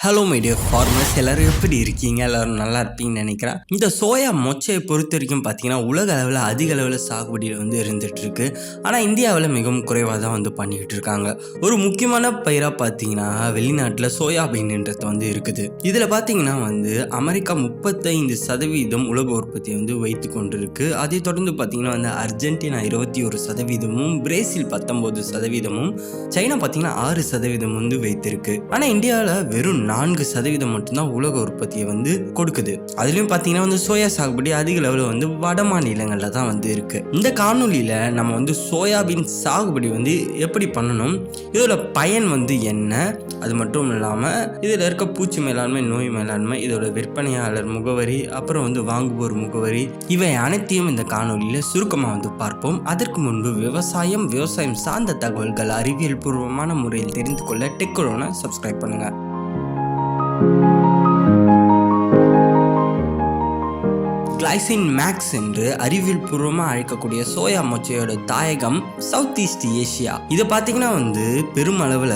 Hello my dear farmers, எல்லோரும் எப்படி இருக்கீங்க? எல்லோரும் நல்லா இருப்பீங்கன்னு நினைக்கிறேன். இந்த சோயா மொச்சையை பொறுத்த வரைக்கும் பார்த்தீங்கன்னா உலக அளவில் அதிக அளவில் சாகுபடியில் இருந்துகிட்ருக்கு. ஆனால் இந்தியாவில் மிகவும் குறைவாக தான் பண்ணிக்கிட்டு இருக்காங்க. ஒரு முக்கியமான பயிராக பார்த்தீங்கன்னா வெளிநாட்டில் சோயாபீன்ன்றது இருக்குது. இதில் பார்த்தீங்கன்னா அமெரிக்கா 35% உலக உற்பத்தியை வைத்து கொண்டு இருக்கு. அதை தொடர்ந்து பார்த்தீங்கன்னா அர்ஜென்டினா 21%, பிரேசில் 19%, சைனா பார்த்தீங்கன்னா 6% வைத்திருக்கு. ஆனால் இந்தியாவில் வெறும் 4% மட்டும்தான் உலக உற்பத்தியை கொடுக்குது. அதுலயும் பாத்தீங்கன்னா சோயா சாகுபடி அதிக அளவில் வட மாநிலங்கள்ல தான் இருக்கு. இந்த காணொலியில நம்ம சோயாபீன் சாகுபடி எப்படி பண்ணணும், இதோட பயன் என்ன, அது மட்டும் இல்லாம இதுல இருக்க பூச்சி மேலாண்மை, நோய் மேலாண்மை, இதோட விற்பனையாளர் முகவரி, அப்புறம் வாங்குவோர் முகவரி, இவை அனைத்தையும் இந்த காணொலியில சுருக்கமா பார்ப்போம். அதற்கு முன்பு விவசாயம் சார்ந்த தகவல்கள் அறிவியல் பூர்வமான முறையில் தெரிந்து கொள்ள டெக்கோரோனை சப்ஸ்கிரைப் பண்ணுங்க. கிளைசின் மேக்ஸ் என்று அறிவியல் பூர்வமாக அழைக்கக்கூடிய சோயா மொச்சையோட தாயகம் சவுத் ஈஸ்ட் ஏஷியா. இதை பார்த்தீங்கன்னா பெருமளவில்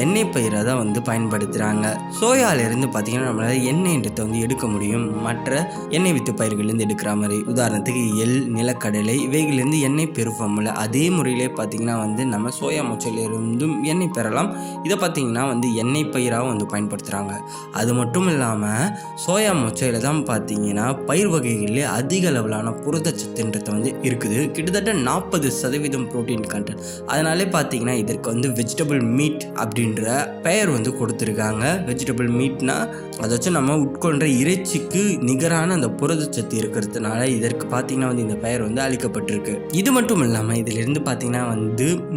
எண்ணெய் பயிரை தான் பயன்படுத்துகிறாங்க. சோயாவிலிருந்து பார்த்தீங்கன்னா நம்மளால எண்ணெய்ன்றதை எடுக்க முடியும். மற்ற எண்ணெய் வித்து பயிர்கள்லேருந்து எடுக்கிற மாதிரி, உதாரணத்துக்கு எள், நிலக்கடலை, இவைகளிலிருந்து எண்ணெய் பெறுவோம்ல, அதே முறையிலே பார்த்தீங்கன்னா நம்ம சோயா மொச்சையிலிருந்தும் எண்ணெய் பெறலாம். இதை பார்த்தீங்கன்னா எண்ணெய் பயிராகவும் பயன்படுத்துகிறாங்க. அது மட்டும் இல்லாமல் சோயா மொச்சையில் தான் பார்த்தீங்கன்னா பயிர் வகைகள் அதிக அளவிலான புரதச்சத்துன்றது இருக்குது. கிட்டத்தட்ட 40% புரோட்டீன் கண்டென்ட். அதனாலே பார்த்தீங்கன்னா இதற்கு வெஜிடபிள் மீட் அப்படின்ற பெயர் கொடுத்துருக்காங்க. வெஜிடபிள் மீட்னா அதை வச்சு நம்ம உட்கொண்ட இறைச்சிக்கு நிகரான அந்த புரதச்சத்து இருக்கிறதுனால இதற்கு பார்த்தீங்கன்னா இந்த பெயர் அளிக்கப்பட்டிருக்கு. இது மட்டும் இல்லாமல் இதிலிருந்து பார்த்தீங்கன்னா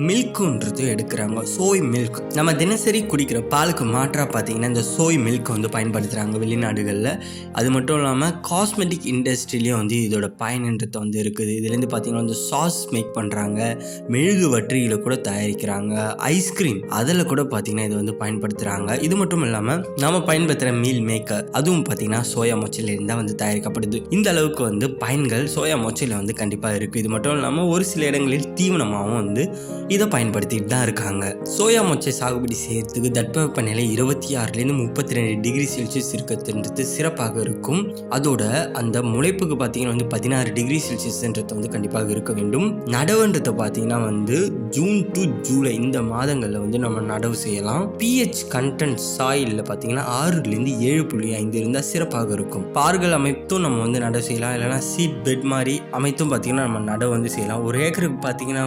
மில்க்குன்றது எடுக்கிறாங்க. சோய் மில்க், நம்ம தினசரி குடிக்கிற பாலுக்கு மாற்றாக பார்த்தீங்கன்னா இந்த சோய் மில்க் பயன்படுத்துகிறாங்க வெளிநாடுகளில். அது மட்டும் இல்லாமல் காஸ்மெட்டிக் இண்டஸ்ட்ரியிலையும் இதோட பயன்ன்றது இருக்குது. இதுலேருந்து பார்த்தீங்கன்னா சாஸ் மேக் பண்ணுறாங்க, மெழுகு வற்றிகளை கூட தயாரிக்கிறாங்க, ஐஸ்கிரீம் அதில் கூட பார்த்தீங்கன்னா இது பயன்படுத்துகிறாங்க. இது மட்டும் இல்லாமல் நம்ம பயன்படுத்துகிற மீல் மேக்கர், அதுவும் பார்த்தீங்கன்னா சோயா மொச்சையிலேருந்து தான் தயாரிக்கப்படுது. இந்த அளவுக்கு பயன்கள் சோயா மொச்சையில் கண்டிப்பாக இருக்குது. இது மட்டும் இல்லாமல் ஒரு சில இடங்களில் தீவனமாகவும் இதை பயன்படுத்திட்டு தான் இருக்காங்க. சோயா மொச்சை சாகுபடி செய்யறதுக்கு தட்பவெப்பநிலை 26லேருந்து 32 டிகிரி செல்சியஸ் இருக்கிறது சிறப்பாக இருக்கும். அதோட அந்த முளைப்புக்கு பார்த்தீங்கன்னா 16 டிகிரி செல்சியஸ்ன்றது கண்டிப்பாக இருக்க வேண்டும். நடவுன்றதை பார்த்தீங்கன்னா ஜூன் டு ஜூலை இந்த மாதங்களில் நம்ம நடவு செய்யலாம். pH கண்டென்ட் சாயிலில் பார்த்தீங்கன்னா 6லேருந்து 7.5 இருந்தால் சிறப்பாக இருக்கும். பார்கள் அமைத்தும் நம்ம நடவு செய்யலாம், இல்லைனா சீட் பெட் மாதிரி அமைத்தும் பார்த்தீங்கன்னா நம்ம நடவு செய்யலாம். ஒரு ஏக்கருக்கு பார்த்தீங்கன்னா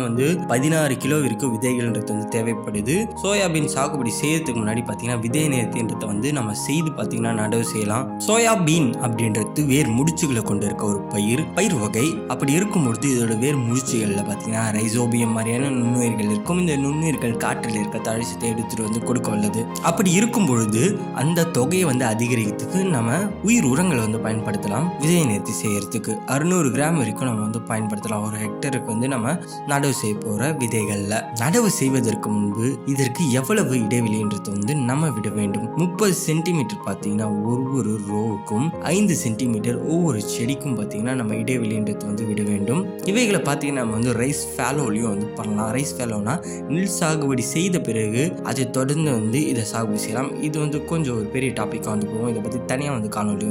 16 கிலோவிற்கு விதைகள்ன்றது தேவைப்படுது. சோயாபீன் சாகுபடி செய்யறதுக்கு முன்னாடி பார்த்தீங்கன்னா விதை நேர்த்தின்றதை நம்ம செய்து பார்த்தீங்கன்னா நடவு செய்யலாம். சோயாபீன் அப்படின்றது வேர் முடிச்சுகளை கொண்டு இருக்க ஒரு பயிர் வகை. அப்படி இருக்கும்பொழுது இதோட வேர் முடிச்சுகளில் பார்த்தீங்கன்னா ரைசோபியம் மாதிரியான நுண்ணுயிர்கள் இருக்கும். இந்த நுண்ணுயிர்கள் காற்றில் இருக்க தழைச்சத்தை எடுத்துட்டு கொடுக்க வல்லது. அப்படி இருக்கும் பொழுது அந்த தொகையை அதிகரிக்கிறதுக்கு நம்ம உயிர் உரங்களை பயன்படுத்தலாம். விதையை நேர்த்தி செய்யறதுக்கு 600 கிராம் வரைக்கும் நம்ம பயன்படுத்தலாம். ஒரு ஹெக்டருக்கு நம்ம நடவு செய்ய போற விதைகள்ல. நடவு செய்வதற்கு முன்பு இதற்கு எவ்வளவு இடைவெளின்றது நம்ம விட வேண்டும். 30 சென்டிமீட்டர் பார்த்தீங்கன்னா ஒவ்வொரு ரோவுக்கும், 5 சென்டிமீட்டர் ஒவ்வொரு செடிக்கும் பார்த்தீங்கன்னா நம்ம இடைவெளின்றது விட வேண்டும். இவைகளை பார்த்தீங்கன்னா நம்ம ரைஸ் ஃபேலோலையும் பண்ணலாம். ரைஸ் ஃபேலோனா நெல் சாகுபடி செய்த பிறகு அதை தொடர்ந்து இதை சாகுபடி செய்யலாம். இது கொஞ்சம் ஒரு பெரிய டாப்பிக்காக போவோம். இதை பற்றி தனியாக காணொலி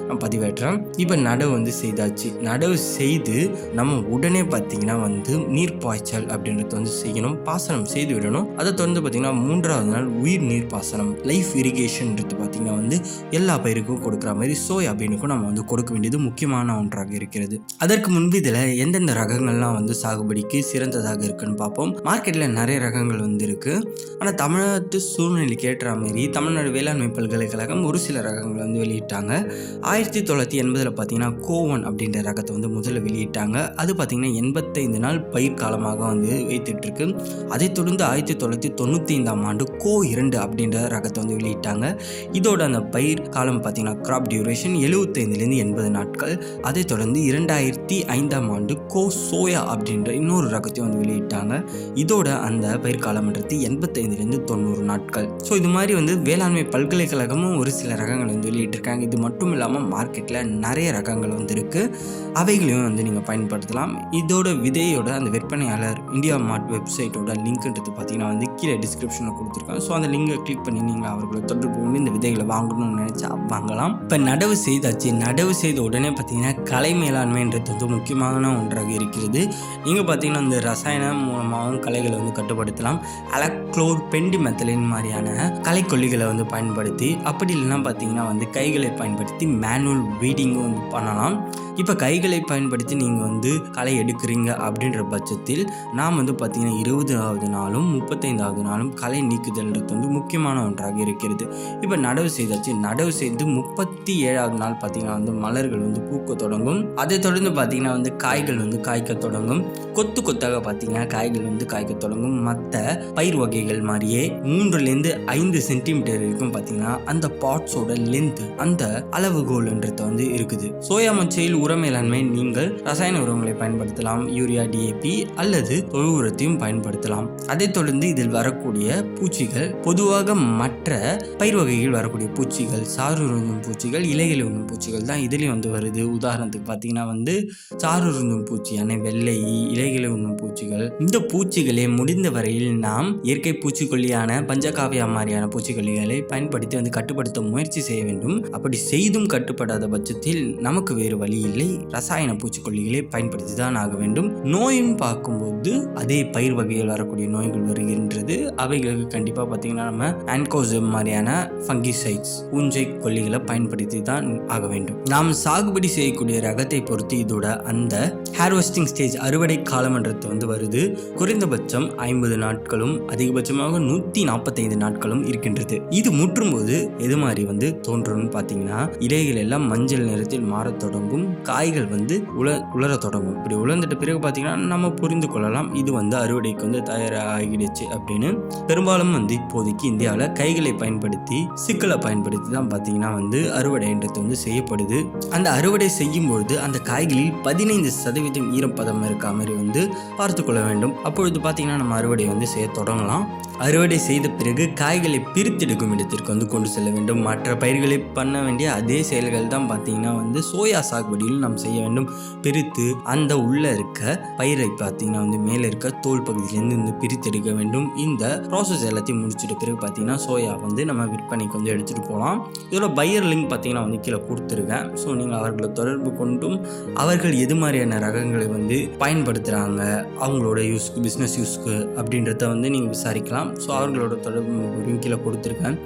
நான் பதிவேற்றேன். இப்போ நடவு செய்தாச்சு. நடவு செய்து நம்ம உடனே பார்த்தீங்கன்னா நீர் பாய்ச்சல் அப்படின்றது செய்யணும். பாசனம் செய்து விடணும். அதை தொடர்ந்து பார்த்தீங்கன்னா 3வது நாள் உயிர் நீர் பாசனம், லைஃப் இரிகேஷன்ன்றது பார்த்தீங்கன்னா எல்லா பயிருக்கும் கொடுக்குற மாதிரி சோயாபீனுக்கும் நம்ம கொடுக்க வேண்டியது முக்கியமான ஒன்றாக இருக்கிறது. அதற்கு முன்பு இதில் எந்தெந்த ரகங்கள்லாம் சாகுபடிக்கு சிறந்ததாக இருக்குன்னு பார்ப்போம். மார்க்கெட்டில் நிறைய ரகங்கள் இருக்கு. ஆனால் தமிழ்நாட்டு சூழ்நிலைக்கு ஏற்ற மாதிரி தமிழ்நாடு வேளாண்மை பல்கலைக்கழகம் ஒரு சில ரகங்கள் வெளியிட்டாங்க. 1980 பார்த்தீங்கன்னா கோவன் அப்படின்ற ரகத்தை முதல்ல வெளியிட்டாங்க. அது பார்த்தீங்கன்னா 85 நாள் பயிர் காலமாக வைத்துட்டு இருக்கு. அதை தொடர்ந்து 1995ஆம் ஆண்டு கோ2 அப்படின்ற ரகத்தை வெளியிட்டாங்க. இதோட அந்த பயிர் காலம் பார்த்தீங்கன்னா கிராப் டியூரேஷன் 75லேருந்து 80 நாட்கள். அதை தொடர்ந்து 2005ஆம் ஆண்டு கோ சோயா அப்படின்ற இன்னொரு ரகத்தையும் வெளியிட்டாங்க. இதோட அந்த பயிர் காலம்ன்றது 85லேருந்து 90 நாட்கள். ஸோ இது மாதிரி வேளாண்மை பல்கலைக்கழகமும் ஒரு சில ரகங்கள் வெளியிட்டிருக்காங்க. இது மட்டும் இல்லாமல் மார்க்கெட்டில் நிறைய ரகங்கள் இருக்கு. அவைகளையும் நீங்கள் பயன்படுத்தலாம். இதோட விதையோட அந்த விற்பனையாளர் இந்தியா மார்ட் வெப்சைட்டோட லிங்க்ன்றது பார்த்தீங்கன்னா கீழே டிஸ்கிரிப்ஷனில் கொடுத்துருக்கேன். ஸோ அந்த லிங்கை கிளிக் பண்ணி நீங்கள் அவர்களை தொடர்பு கொண்டு இந்த விதைகளை வாங்கணும்னு நினச்சா வாங்கலாம். இப்போ நடவு செய்தாச்சு. நடவு செய்த உடனே பார்த்தீங்கன்னா களை மேலாண்மைன்றது வந்து முக்கியமான ஒன்றாக இருக்கிறது. நீங்கள் பார்த்தீங்கன்னா இந்த ரசாயனம் மூலமாகவும் களைகளை வந்து கட்டுப்படுத்தலாம். அலக்ளோர் பெண்டிமெத்தலின் மாதிரியான களைக்கொல்லிகளை வந்து பயன்படுத்தி, அப்படி இல்லைன்னா பார்த்தீங்கன்னா வந்து கைகளை பயன்படுத்தி மேனுவல் வீடிங்கும் வந்து பண்ணலாம். இப்போ கைகளை பயன்படுத்தி நீங்கள் வந்து களை எடுக்கிறீங்க அப்படின்ற பட்சத்தில் நாம் வந்து பார்த்தீங்கன்னா 20வது நாளும் 35வது நாளும் களை நீக்குதல்ன்றது வந்து முக்கியமான ஒன்றாக இருக்கிறது. இப்போ நடவு செய்தாச்சு. நடவு செய்து 37வது நாள் பார்த்தீங்கன்னா வந்து மலர்கள் வந்து பூக்க தொடங்கும். அதை தொடர்ந்து பார்த்தீங்கன்னா வந்து காய்கள் வந்து காய்க்க தொடங்கும். கொத்து கொத்தாக பார்த்தீங்கன்னா காய்கள் வந்து காய்க்க தொடங்கும். மற்ற பயிர் வகைகள் மாதிரியே 3லேருந்து 5 சென்டிமீட்டர் வரைக்கும் பார்த்தீங்கன்னா அந்த பாட்ஸோட லென்த் அந்த அளவுகோல்ன்றது வந்து இருக்குது. சோயா மொச்சையில் உர மேலாண்மை நீங்கள் ரசாயன உரங்களை பயன்படுத்தலாம். யூரியா, டிஏபி அல்லது தொழு உரத்தையும் பயன்படுத்தலாம். அதைத் தொடர்ந்து இதில் வரக்கூடிய பூச்சிகள் பொதுவாக மற்ற பயிர் வகைகள் வரக்கூடிய பூச்சிகள், சாறுருந்தும் பூச்சிகள், இலைகளை உண்ணும் பூச்சிகள் தான் இதுலேயும் வந்து வருது. உதாரணத்துக்கு பார்த்தீங்கன்னா வந்து சாறுருந்தும் பூச்சியான வெள்ளை, இலைகளை உண்ணும் பூச்சிகள், இந்த பூச்சிகளை முடிந்த வரையில் நாம் இயற்கை பூச்சிக்கொல்லியான பஞ்சகாவியா மாதிரியான பூச்சிக்கொல்லிகளை பயன்படுத்தி வந்து கட்டுப்படுத்த முயற்சி செய்ய வேண்டும். அப்படி செய்தும் கட்டுப்படாத பட்சத்தில் நமக்கு வேறு வழி இல்லை, ரசாயன பூச்சிக்கொல்லிகளை பயன்படுத்தி தான் ஆக வேண்டும். நோயும் பார்க்கும்போது அதே பயிர் வகையில் வரக்கூடிய நோய்கள் வருகின்றது. அவைகளுக்கு கண்டிப்பாக பார்த்தீங்கன்னா நம்ம ஆன்கோசம் மாதிரியான ஃபங்கிசைட்ஸ், பூஞ்சை கொல்லிகளை பயன்படுத்தி தான் ஆக வேண்டும். நாம் சாகுபடி செய்யக்கூடிய ரகத்தை பொறுத்து இதோட அந்த ஹார்வெஸ்டிங் ஸ்டேஜ் அறுவடை காலமன்றத்து வந்து வருது. குறைந்தபட்சம் 50 நாட்களும் அதிகபட்சமாக 145 நாட்களும் இருக்கின்றது. இது முற்றும்போது எது மாதிரி வந்து தோன்றும்னு பார்த்தீங்கன்னா இலைகள் எல்லாம் மஞ்சள் நிறத்தில் மாறத் தொடங்கும். காய்கள் வந்து உலர தொடங்கும். இப்படி உலர்ந்துட்ட பிறகு பார்த்தீங்கன்னா நம்ம புரிந்து கொள்ளலாம் இது வந்து அறுவடைக்கு வந்து தயாராகிடுச்சு அப்படின்னு. பெரும்பாலும் வந்து இப்போதைக்கு இந்தியாவில் கைகளை பயன்படுத்தி சிக்கலை பயன்படுத்தி தான் பார்த்தீங்கன்னா வந்து அறுவடைன்றது வந்து செய்யப்படுது. அந்த அறுவடை செய்யும் பொழுது அந்த காய்களில் 15% ஈரப்பதம் இருக்க மாதிரி வந்து பார்த்து கொள்ள வேண்டும். அப்பொழுது பார்த்தீங்கன்னா நம்ம அறுவடை வந்து செய்ய தொடங்கலாம். அறுவடை செய்த பிறகு காய்களை பிரித்தெடுக்கும் இடத்திற்கு வந்து கொண்டு செல்ல வேண்டும். மற்ற பயிர்களை பண்ண வேண்டிய அதே செயல்கள் தான் பார்த்தீங்கன்னா வந்து சோயா சாகுபடியில் நாம் செய்ய வேண்டும். பிரித்து அந்த உள்ள இருக்க பயிரை பார்த்தீங்கன்னா வந்து மேலே இருக்க தோல் பகுதியிலேருந்து வந்து பிரித்தெடுக்க வேண்டும். இந்த ப்ராசஸ் எல்லாத்தையும் முடிச்சுட்ட பிறகு பார்த்தீங்கன்னா சோயா வந்து நம்ம விற்பனைக்கு வந்து எடுத்துகிட்டு போகலாம். இதோட பையர் லிங்க் பார்த்தீங்கன்னா வந்து கீழே கொடுத்துருக்கேன். ஸோ நீங்கள் அவர்களை தொடர்பு கொண்டும் அவர்கள் எது மாதிரியான ரகங்களை வந்து பயன்படுத்துகிறாங்க, அவங்களோட யூஸ்க்கு, பிஸ்னஸ் யூஸ்க்கு அப்படின்றத வந்து நீங்கள் விசாரிக்கலாம். ஸோ அவர்களோட தொடர்பு கீழே கொடுத்துருக்கேன்.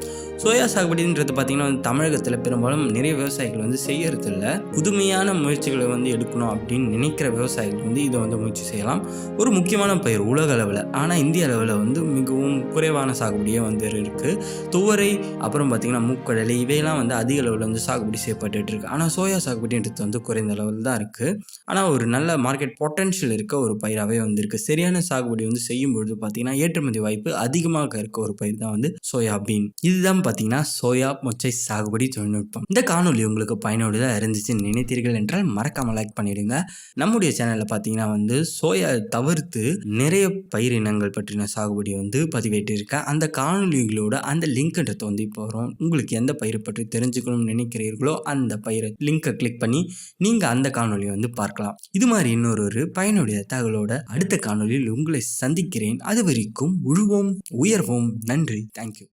சோயா சாகுபடின்றது பார்த்தீங்கன்னா வந்து தமிழகத்தில் பெரும்பாலும் நிறைய விவசாயிகள் வந்து செய்யறதில்ல. புதுமையான முயற்சிகளை வந்து எடுக்கணும் அப்படின்னு நினைக்கிற விவசாயிகள் வந்து இதை வந்து முயற்சி செய்யலாம். ஒரு முக்கியமான பயிர் உலக அளவில், ஆனால் இந்திய அளவில் வந்து மிகவும் குறைவான சாகுபடியே வந்து இருக்குது. துவரை, அப்புறம் பார்த்தீங்கன்னா மூக்கடலை, இவையெல்லாம் வந்து அதிக அளவில் வந்து சாகுபடி செய்யப்பட்டு இருக்கு. ஆனால் சோயா சாகுபடின்றது வந்து குறைந்த அளவில் தான் இருக்குது. ஆனால் ஒரு நல்ல மார்க்கெட் பொட்டன்ஷியல் இருக்க ஒரு பயிராகவே வந்து இருக்குது. சரியான சாகுபடி வந்து செய்யும் பொழுது பார்த்தீங்கன்னா ஏற்றுமதி வாய்ப்பு அதிகமாக இருக்க ஒரு பயிர் தான் வந்து சோயா பீன். இதுதான் பார்த்தீங்கன்னா சோயா மொச்சை சாகுபடி தொழில்நுட்பம். இந்த காணொலி உங்களுக்கு பயனுள்ளதாக இருந்துச்சுன்னு நினைத்தீர்கள் என்றால் மறக்காம லைக் பண்ணிடுங்க. நம்முடைய சேனலில் பார்த்தீங்கன்னா வந்து சோயா தவிர்த்து நிறைய பயிரினங்கள் பற்றின சாகுபடி வந்து பதிவேற்றிருக்கேன். அந்த காணொலிகளோட அந்த லிங்க்ன்றது வந்து இப்போ வரும். உங்களுக்கு எந்த பயிரை பற்றி தெரிஞ்சுக்கணும்னு நினைக்கிறீர்களோ அந்த பயிரை லிங்கை கிளிக் பண்ணி நீங்கள் அந்த காணொலியை வந்து பார்க்கலாம். இது மாதிரி இன்னொரு பயனுடைய தகவலோட அடுத்த காணொலியில் உங்களை சந்திக்கிறேன். அது வரைக்கும் உழுவோம், உயர்வோம். நன்றி. தேங்க்யூ.